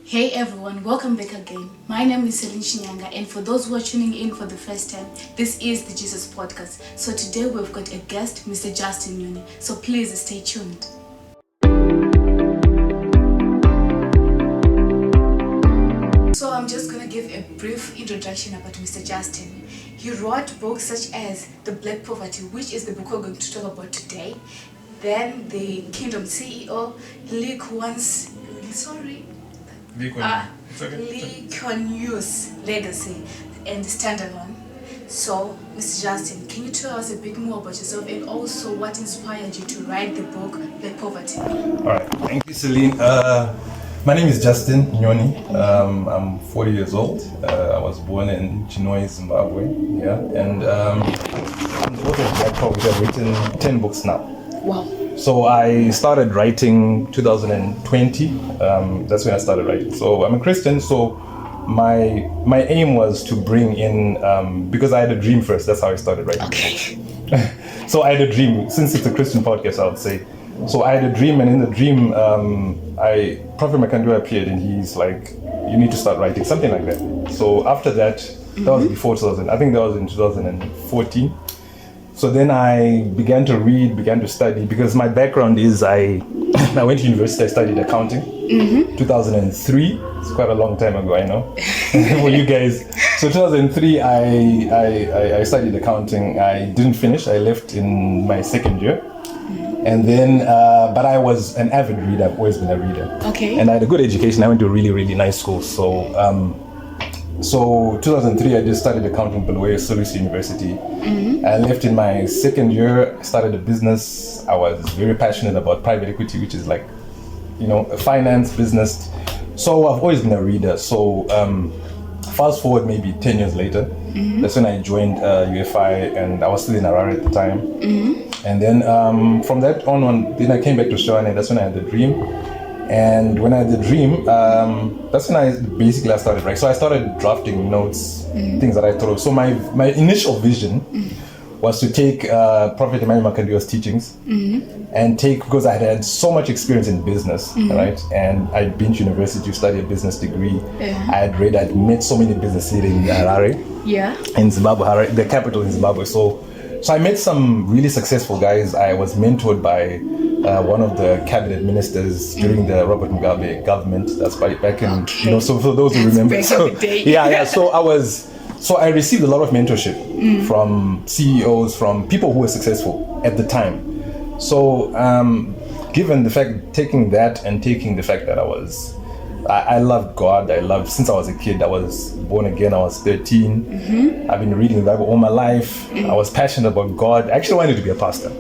Hey everyone, welcome back again. My name is Celine Shinyanga, and for those who are tuning in for the first time, this is the Jesus Podcast. So today we've got a guest, Mr. Justin Nyoni. So please stay tuned. So I'm just gonna give a brief introduction about Mr. Justin. He wrote books such as The Black Poverty, which is the book we're going to talk about today. Then The Kingdom CEO, Lee Kuan Yew's Legacy, and Standalone. So, Mr. Justin, can you tell us a bit more about yourself and also what inspired you to write the book Black Poverty? Alright, thank you, Celine. My name is Justin Nyoni. I'm 40 years old. I was born in Chinhoyi, Zimbabwe. Yeah, and I'm the author of Black Poverty. I've written 10 books now. Wow. So I started writing 2020. That's when I started writing. So I'm a Christian. So my aim was to bring in because I had a dream first. That's how I started writing. Okay. So I had a dream. Since it's a Christian podcast, I would say. So I had a dream, and in the dream, Prophet Makandu appeared, and he's like, "You need to start writing," something like that. So after that, that was before 2000. I think that was in 2014. So then I began to read, began to study, because my background is I went to university, I studied accounting, 2003. It's quite a long time ago, I know, for you guys. So 2003, I studied accounting. I didn't finish, I left in my second year. And then, but I was an avid reader, I've always been a reader. Okay. And I had a good education, I went to a really, really nice school. So 2003, I just started accounting at Bulawayo Solusi University. I left in my second year, I started a business. I was very passionate about private equity, which is like, a finance business. So I've always been a reader. So fast forward maybe 10 years later, that's when I joined UFI, and I was still in Harare at the time. And then from that on, then I came back to Australia, and that's when I had the dream. And when I had the dream, that's when I started writing. So I started drafting notes, things that I thought of. So my initial vision was to take Prophet Emmanuel Makandu's teachings and because I had so much experience in business, right? And I'd been to university to study a business degree. I'd met so many business leaders in Harare, in Zimbabwe, Harare, the capital in Zimbabwe. So I met some really successful guys. I was mentored by one of the cabinet ministers during the Robert Mugabe government. That's back in, so for those who remember. So I received a lot of mentorship from CEOs, from people who were successful at the time. So given the fact, taking the fact that I loved God. Since I was a kid, I was born again, I was 13. I've been reading the Bible all my life. I was passionate about God. I actually wanted to be a pastor.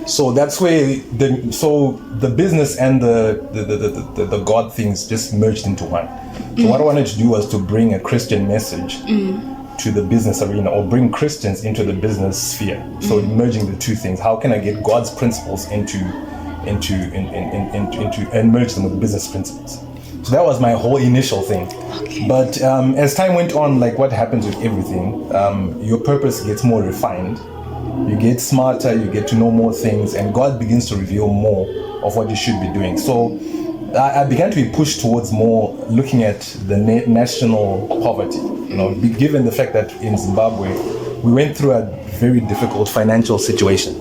So that's where the business and the God things just merged into one. So what I wanted to do was to bring a Christian message to the business arena, or bring Christians into the business sphere. So merging the two things. How can I get God's principles and merge them with business principles? So that was my whole initial thing. Okay. But as time went on, like what happens with everything, your purpose gets more refined. You get smarter, you get to know more things, and God begins to reveal more of what you should be doing. So I began to be pushed towards more looking at the national poverty. Given the fact that in Zimbabwe, we went through a very difficult financial situation.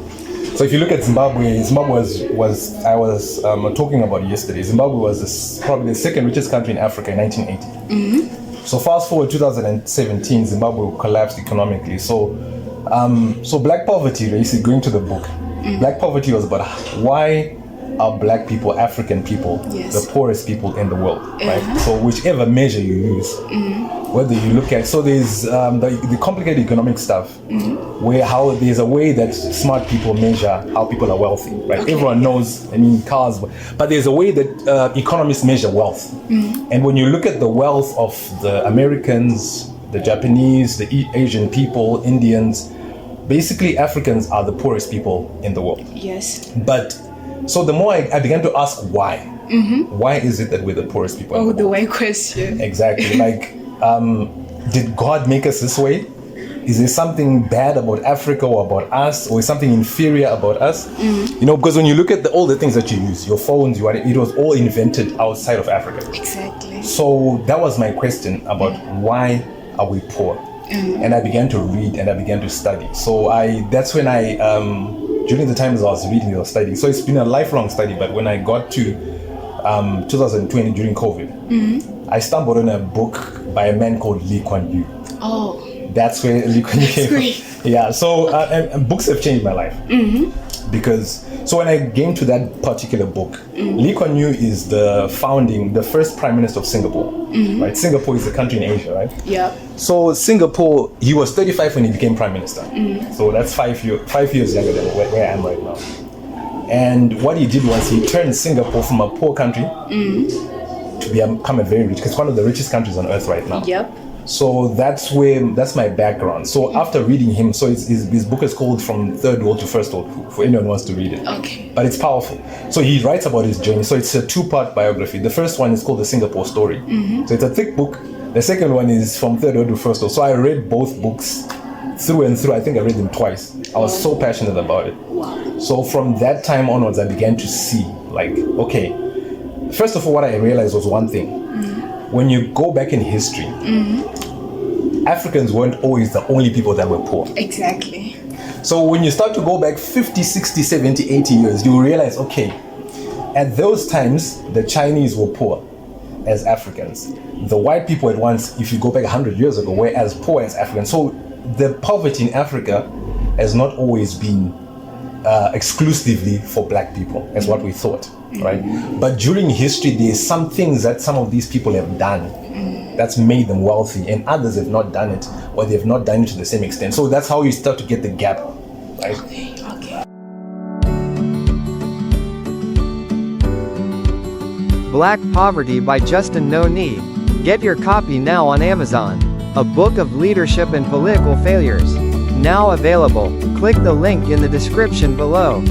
So if you look at Zimbabwe was I was talking about it yesterday. Zimbabwe was probably the second richest country in Africa in 1980. So fast forward 2017, Zimbabwe collapsed economically. So Black Poverty, basically going to the book, Black Poverty was about why are Black people, African people, the poorest people in the world, right? So whichever measure you use, whether you look at, so there's the complicated economic stuff, where there's a way that smart people measure how people are wealthy, right? Okay. Everyone knows, cars, but there's a way that economists measure wealth. And when you look at the wealth of the Americans, the Japanese, the Asian people, Indians, basically Africans are the poorest people in the world. Yes. But so the more I began to ask why. Why is it that we're the poorest people? The why question. Exactly. Like, did God make us this way? is there something bad about Africa or about us, or is something inferior about us? You know, because when you look at all the things that you use, your phones, it was all invented outside of Africa. Exactly. So that was my question about why are we poor? And I began to read and I began to study. So that's when I, during the times I was reading or studying, so it's been a lifelong study, but when I got to 2020 during COVID, I stumbled on a book by a man called Lee Kuan Yew. Oh. That's where Lee Kuan Yew came from. Yeah, so and books have changed my life. Because, so when I came to that particular book, Lee Kuan Yew is the first prime minister of Singapore, right? Singapore is a country in Asia, right? Yeah. So Singapore, he was 35 when he became prime minister. So that's 5 years younger than where I am right now. And what he did was he turned Singapore from a poor country to become a very rich, it's one of the richest countries on earth right now. Yep. So that's my background. So after reading him, so his book is called From Third World to First World, for anyone who wants to read it. Okay. But it's powerful. So he writes about his journey. So it's a 2-part biography. The first one is called The Singapore Story. So it's a thick book. The second one is From Third World to First World. So I read both books through and through. I think I read them twice. I was so passionate about it. Wow. So from that time onwards, I began to see, like, okay, first of all, what I realized was one thing. When you go back in history, Africans weren't always the only people that were poor. Exactly. So when you start to go back 50, 60, 70, 80 years, you realize, okay, at those times, the Chinese were poor as Africans. The white people at once, if you go back 100 years ago, were as poor as Africans. So the poverty in Africa has not always been exclusively for black people, as what we thought, right? But during history, there's some things that some of these people have done that's made them wealthy, and others have not done it, or they've not done it to the same extent. So that's how you start to get the gap, right? Okay. Black Poverty by Justin No Need. Get your copy now on Amazon. A book of leadership and political failures. Now available. Click the link in the description below.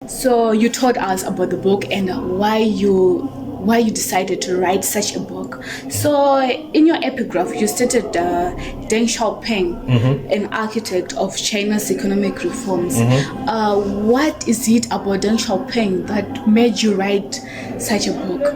So you told us about the book and why you decided to write such a book. So in your epigraph, you stated Deng Xiaoping, an architect of China's economic reforms. What is it about Deng Xiaoping that made you write such a book?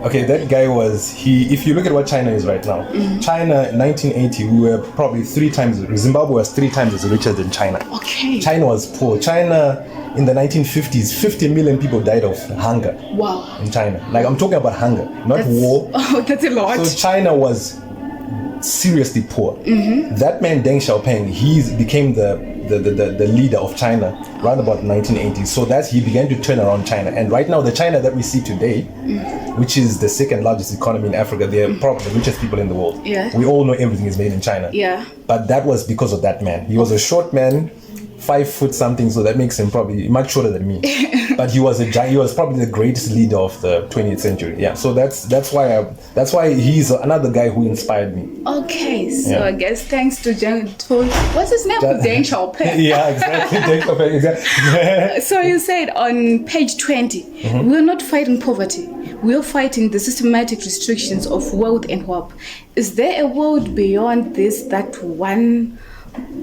Okay, that guy if you look at what China is right now, China in 1980, we were probably Zimbabwe was 3 times as richer than China. Okay. China was poor. China in the 1950s, 50 million people died of hunger. Wow. In China. Like, I'm talking about hunger, not war. Oh, that's a lot. So China was seriously poor. That man Deng Xiaoping, he became the leader of China around about 1980s. So he began to turn around China. And right now, the China that we see today, which is the second largest economy in Africa, they're probably the richest people in the world. Yeah. We all know everything is made in China. Yeah. But that was because of that man. He was a short man, 5 foot something, so that makes him probably much shorter than me. But he was a giant. He was probably the greatest leader of the 20th century. Yeah, so that's why he's another guy who inspired me. Okay, so I guess thanks to what's his name? Deng Xiaoping. Yeah, exactly. Deng Xiaoping, exactly. So you said on page 20, we're not fighting poverty. We're fighting the systematic restrictions of wealth and hope. Is there a world beyond this that one,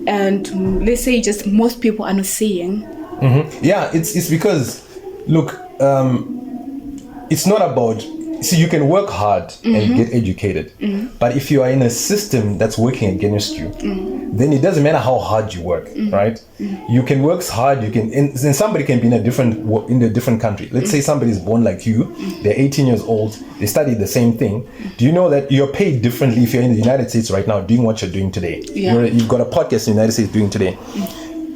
and let's say just most people are not seeing? Yeah, it's because, look, it's not about, see, you can work hard and get educated, but if you are in a system that's working against you, then it doesn't matter how hard you work, right? You can work hard, and somebody can be in a different country. Let's say somebody's born like you, they're 18 years old, they study the same thing. Do you know that you're paid differently if you're in the United States right now doing what you're doing today? Yeah. You've got a podcast in the United States doing today.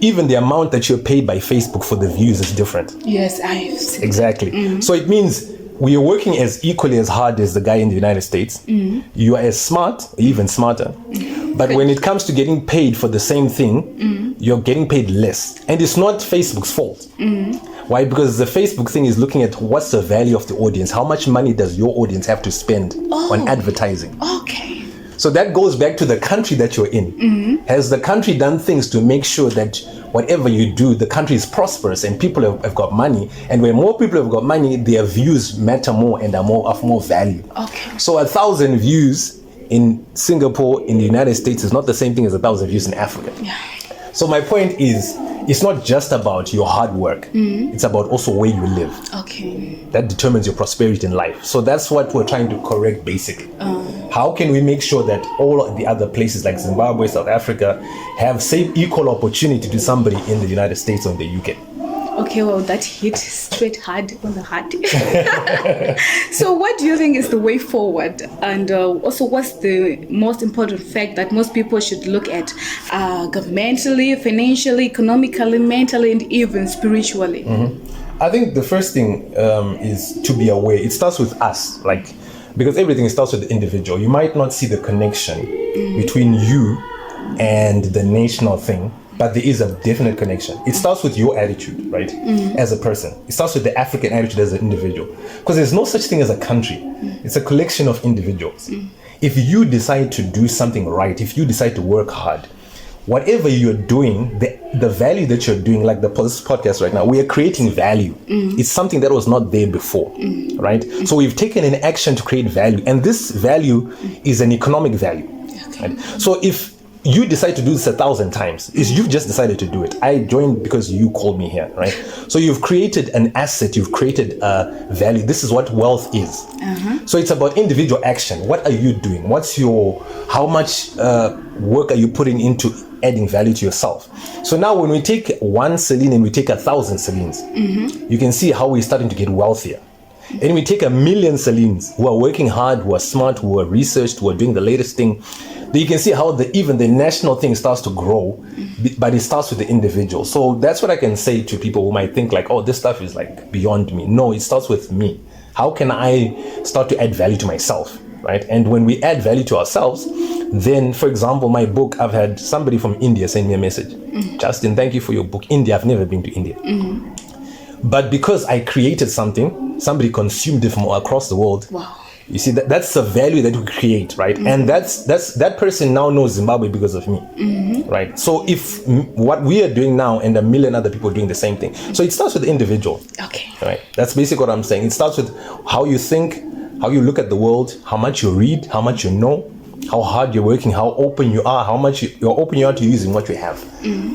Even the amount that you're paid by Facebook for the views is different. Yes, I've seen. Exactly. So it means we are working as equally as hard as the guy in the United States. You are as smart, even smarter. But when it comes to getting paid for the same thing, you're getting paid less. And it's not Facebook's fault. Why? Because the Facebook thing is looking at what's the value of the audience. How much money does your audience have to spend on advertising? Okay. So that goes back to the country that you're in. Has the country done things to make sure that whatever you do, the country is prosperous and people have got money? And when more people have got money, their views matter more and are of more value. Okay. So 1,000 views in Singapore, in the United States, is not the same thing as 1,000 views in Africa. Yeah. So my point is, it's not just about your hard work. It's about also where you live. Okay. That determines your prosperity in life. So that's what we're trying to correct, basically. How can we make sure that all of the other places like Zimbabwe, South Africa, have same equal opportunity to somebody in the United States or in the UK? Okay, well, that hit straight hard on the heart. So what do you think is the way forward? And also, what's the most important fact that most people should look at governmentally, financially, economically, mentally, and even spiritually? I think the first thing is to be aware. It starts with us, because everything starts with the individual. You might not see the connection between you and the national thing, but there is a definite connection. It starts with your attitude, right? As a person. It starts with the African attitude as an individual. Because there's no such thing as a country. It's a collection of individuals. If you decide to do something right, if you decide to work hard, whatever you're doing, the value that you're doing, like this podcast right now, we are creating value. It's something that was not there before, right? So we've taken an action to create value, and this value is an economic value. Right? So if you decide to do this 1,000 times, you've just decided to do it. I joined because you called me here, right? So you've created an asset, you've created a value. This is what wealth is. So it's about individual action. What are you doing? How much work are you putting into adding value to yourself? So now when we take one Celine and we take 1,000 Celines, you can see how we're starting to get wealthier. And we take 1,000,000 Celines who are working hard, who are smart, who are researched, who are doing the latest thing. Then you can see how even the national thing starts to grow, but it starts with the individual. So that's what I can say to people who might think like, oh, this stuff is like beyond me. No, it starts with me. How can I start to add value to myself, right? And when we add value to ourselves, then, for example, my book, I've had somebody from India send me a message. Justin, thank you for your book. India, I've never been to India. But because I created something, somebody consumed it from across the world. Wow. You see, that's the value that we create, right? And that person now knows Zimbabwe because of me, right? So if what we are doing now and 1,000,000 other people are doing the same thing. So it starts with the individual. Okay. Right? That's basically what I'm saying. It starts with how you think, how you look at the world, how much you read, how much you know, how hard you're working, how open you are, how much you're open you are to using what you have.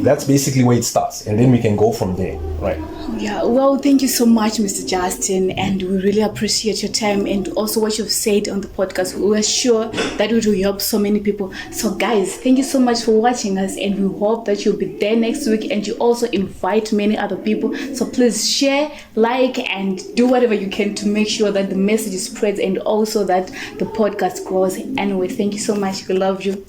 That's basically where it starts, and then we can go from there, right? Yeah, well, thank you so much, Mr. Justin, and we really appreciate your time and also what you've said on the podcast. We're sure that it will help so many people. So guys, thank you so much for watching us, and we hope that you'll be there next week and you also invite many other people. So please share, like, and do whatever you can to make sure that the message spreads and also that the podcast grows. Anyway, thank you so much. We love you.